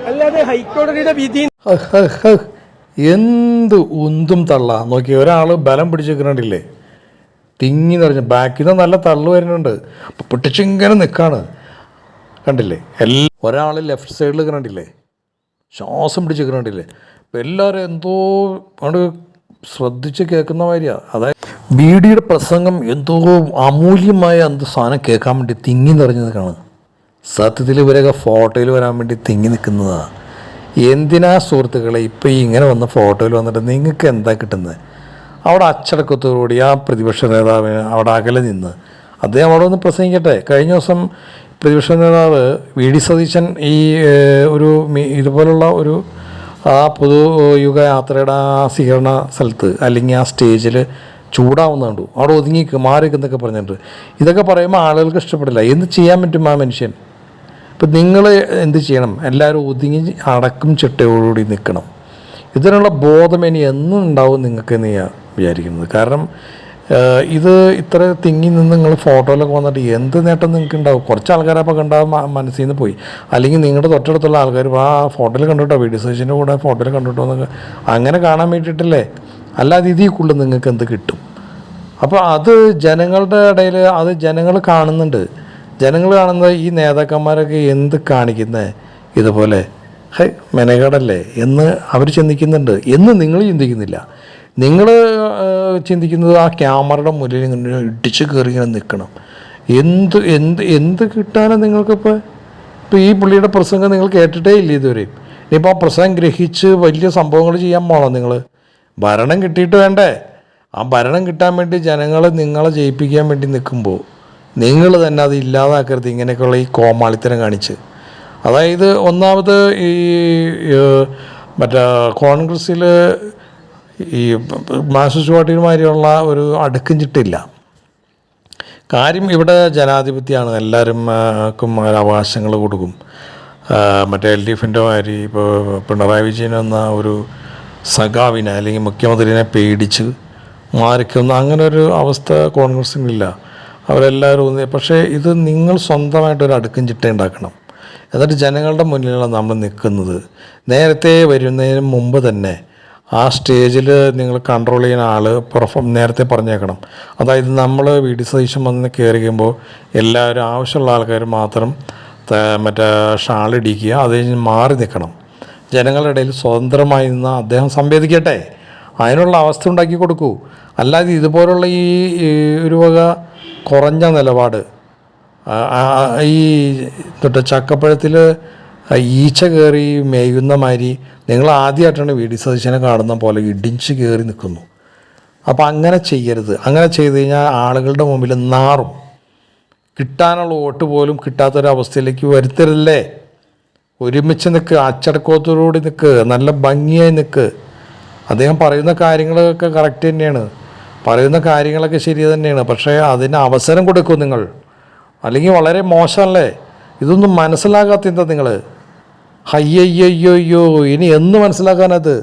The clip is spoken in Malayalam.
അല്ലാതെ ഹൈക്കോടതിയുടെ വിധി എന്ത് ഉന്തും തള്ള നോക്കി ഒരാൾ ബലം പിടിച്ചിരിക്കണ്ടില്ലേ, തിങ്ങി നിറഞ്ഞ ബാക്കിൽ നിന്ന് നല്ല തള്ളു വരുന്നുണ്ട്, പൊട്ടിച്ചിങ്ങനെ നിൽക്കാണ് കണ്ടില്ലേ. ഒരാൾ ലെഫ്റ്റ് സൈഡിൽ കണ്ടില്ലേ, ശ്വാസം പിടിച്ചിരിക്കണ്ടില്ലേ. അപ്പം എല്ലാവരും എന്തോ അവിടെ ശ്രദ്ധിച്ച് കേൾക്കുന്ന മാതിരിയാണ്. അതായത് ബീഡിയുടെ പ്രസംഗം എന്തോ അമൂല്യമായ എന്ത് സാധനം കേൾക്കാൻ വേണ്ടി തിങ്ങി നിറഞ്ഞു നിൽക്കുകയാണ്. സത്യത്തിൽ ഇവരൊക്കെ ഫോട്ടോയിൽ വരാൻ വേണ്ടി തിങ്ങി നിൽക്കുന്നതാണ്. എന്തിനാ സുഹൃത്തുക്കളെ ഇപ്പം ഈ ഇങ്ങനെ വന്ന ഫോട്ടോയിൽ വന്നിട്ട് നിങ്ങൾക്ക് എന്താ കിട്ടുന്നത്? അവിടെ അച്ചടക്കത്തോടുകൂടി ആ പ്രതിപക്ഷ നേതാവിന് അവിടെ അകലെ നിന്ന് അദ്ദേഹം അവിടെ ഒന്ന് പ്രസംഗിക്കട്ടെ. കഴിഞ്ഞ ദിവസം പ്രതിപക്ഷ നേതാവ് വി ഡി സതീശൻ ഈ ഒരു ഇതുപോലുള്ള ഒരു ആ പൊതുയുഗ യാത്രയുടെ ആ സ്വീകരണ സ്ഥലത്ത് അല്ലെങ്കിൽ ആ സ്റ്റേജിൽ ചൂടാവുന്നുണ്ടു, അവിടെ ഒതുങ്ങിക്ക് മാറിക്ക് എന്നൊക്കെ പറഞ്ഞിട്ട്. ഇതൊക്കെ പറയുമ്പോൾ ആളുകൾക്ക് ഇഷ്ടപ്പെടില്ല. എന്ത് ചെയ്യാൻ പറ്റും ആ മനുഷ്യൻ? ഇപ്പം നിങ്ങൾ എന്ത് ചെയ്യണം? എല്ലാവരും ഒതുങ്ങി അടക്കും ചിട്ടയോടുകൂടി നിൽക്കണം. ഇതിനുള്ള ബോധം ഇനി എന്നും ഉണ്ടാവും നിങ്ങൾക്ക് എന്ന് ഞാൻ വിചാരിക്കുന്നത്. കാരണം ഇത് ഇത്ര തിങ്ങി നിന്ന് നിങ്ങൾ ഫോട്ടോയിലൊക്കെ വന്നിട്ട് എന്ത് നേട്ടം നിങ്ങൾക്ക് ഉണ്ടാവും? കുറച്ച് ആൾക്കാരപ്പോൾ കണ്ടാൽ മനസ്സിൽ നിന്ന് പോയി, അല്ലെങ്കിൽ നിങ്ങളുടെ തൊട്ടടുത്തുള്ള ആൾക്കാർ ആ ഫോട്ടോയിൽ കണ്ടിട്ടോ വീഡിയോ സേഷൻ്റെ കൂടെ ഫോട്ടോയിൽ കണ്ടിട്ടോ എന്നൊക്കെ അങ്ങനെ കാണാൻ വേണ്ടിയിട്ടല്ലേ. അല്ലാതെ ഇതിൽ കൂടുതൽ നിങ്ങൾക്ക് എന്ത് കിട്ടും? അപ്പോൾ അത് ജനങ്ങളുടെ ഇടയിൽ അത് ജനങ്ങൾ കാണുന്നുണ്ട്. ജനങ്ങൾ കാണുന്നത് ഈ നേതാക്കന്മാരൊക്കെ എന്ത് കാണിക്കുന്നത് ഇതുപോലെ മെനകേടല്ലേ എന്ന് അവർ ചിന്തിക്കുന്നുണ്ട് എന്ന് നിങ്ങൾ ചിന്തിക്കുന്നില്ല. നിങ്ങൾ ചിന്തിക്കുന്നത് ആ ക്യാമറയുടെ മുന്നിൽ ഇങ്ങനെ ഇടിച്ച് കയറി ഇങ്ങനെ നിൽക്കണം. എന്ത് എന്ത് എന്ത് കിട്ടാനാണ് നിങ്ങൾക്കിപ്പോൾ? ഇപ്പോൾ ഈ പുള്ളിയുടെ പ്രസംഗം നിങ്ങൾ കേട്ടിട്ടേ ഇല്ല ഇതുവരെയും. ഇനിയിപ്പോൾ ആ പ്രസംഗം ഗ്രഹിച്ച് വലിയ സംഭവങ്ങൾ ചെയ്യാൻ പോകണം. നിങ്ങൾ ഭരണം കിട്ടിയിട്ട് വേണ്ടേ? ആ ഭരണം കിട്ടാൻ വേണ്ടി ജനങ്ങൾ നിങ്ങളെ ജയിപ്പിക്കാൻ വേണ്ടി നിൽക്കുമ്പോൾ നിങ്ങൾ തന്നെ അത് ഇല്ലാതാക്കരുത് ഇങ്ങനെയൊക്കെയുള്ള ഈ കോമാളിത്തരം കാണിച്ച്. അതായത് ഒന്നാമത് ഈ മറ്റേ കോൺഗ്രസ്സിൽ ഈ മാർക്സിസ്റ്റ് പാർട്ടിയുമാതിരിയുള്ള ഒരു അടുക്കും ചിട്ടില്ല. കാര്യം ഇവിടെ ജനാധിപത്യമാണ്, എല്ലാവരും അവകാശങ്ങൾ കൊടുക്കും. മറ്റേ LDFൻ്റെ മാതിരി ഇപ്പോൾ പിണറായി വിജയൻ എന്ന ഒരു സഖാവിനെ അല്ലെങ്കിൽ മുഖ്യമന്ത്രിനെ പേടിച്ച് മാറിക്കുന്ന അങ്ങനെ ഒരു അവസ്ഥ കോൺഗ്രസ്സിനില്ല. അവരെല്ലാവരും പക്ഷേ ഇത് നിങ്ങൾ സ്വന്തമായിട്ടൊരു അടുക്കും ചിട്ട ഉണ്ടാക്കണം. എന്നിട്ട് ജനങ്ങളുടെ മുന്നിലാണ് നമ്മൾ നിൽക്കുന്നത്. നേരത്തെ വരുന്നതിന് മുമ്പ് തന്നെ ആ സ്റ്റേജിൽ നിങ്ങൾ കൺട്രോൾ ചെയ്യുന്ന ആൾ നേരത്തെ പറഞ്ഞേക്കണം. അതായത് നമ്മൾ വി ഡി സതീശൻ വന്ന് കയറിക്കുമ്പോൾ എല്ലാവരും ആവശ്യമുള്ള ആൾക്കാർ മാത്രം മറ്റേ ഷാളിടിക്കുക, അത് കഴിഞ്ഞ് മാറി നിൽക്കണം. ജനങ്ങളുടെ ഇടയിൽ സ്വതന്ത്രമായി നിന്ന് അദ്ദേഹം സംവേദിക്കട്ടെ, അതിനുള്ള അവസ്ഥ ഉണ്ടാക്കി കൊടുക്കൂ. അല്ലാതെ ഇതുപോലുള്ള ഈ ഒരു വക കുറഞ്ഞ നിലപാട് ഈ ചക്കപ്പഴത്തിൽ ഈച്ച കയറി മേയുന്ന മാതിരി നിങ്ങൾ ആദ്യമായിട്ടാണ് വി ഡി സതീശനെ കാണുന്ന പോലെ ഇടിച്ച് കയറി നിൽക്കുന്നു. അപ്പോൾ അങ്ങനെ ചെയ്യരുത്. അങ്ങനെ ചെയ്ത് കഴിഞ്ഞാൽ ആളുകളുടെ മുമ്പിൽ നാറും. കിട്ടാനുള്ള വോട്ട് പോലും കിട്ടാത്തൊരവസ്ഥയിലേക്ക് വരുത്തരുതല്ലേ. ഒരുമിച്ച് നിൽക്കുക, അച്ചടക്കത്തോടുകൂടി നിൽക്കുക, നല്ല ഭംഗിയായി നിൽക്കുക. അദ്ദേഹം പറയുന്ന കാര്യങ്ങളൊക്കെ കറക്റ്റ് തന്നെയാണ്, പറയുന്ന കാര്യങ്ങളൊക്കെ ശരി തന്നെയാണ്. പക്ഷേ അതിന് അവസരം കൊടുക്കും നിങ്ങൾ, അല്ലെങ്കിൽ വളരെ മോശമല്ലേ. ഇതൊന്നും മനസ്സിലാകാത്ത എന്താ നിങ്ങൾ? അയ്യോ ഇനി എന്ന് മനസ്സിലാക്കാനത്?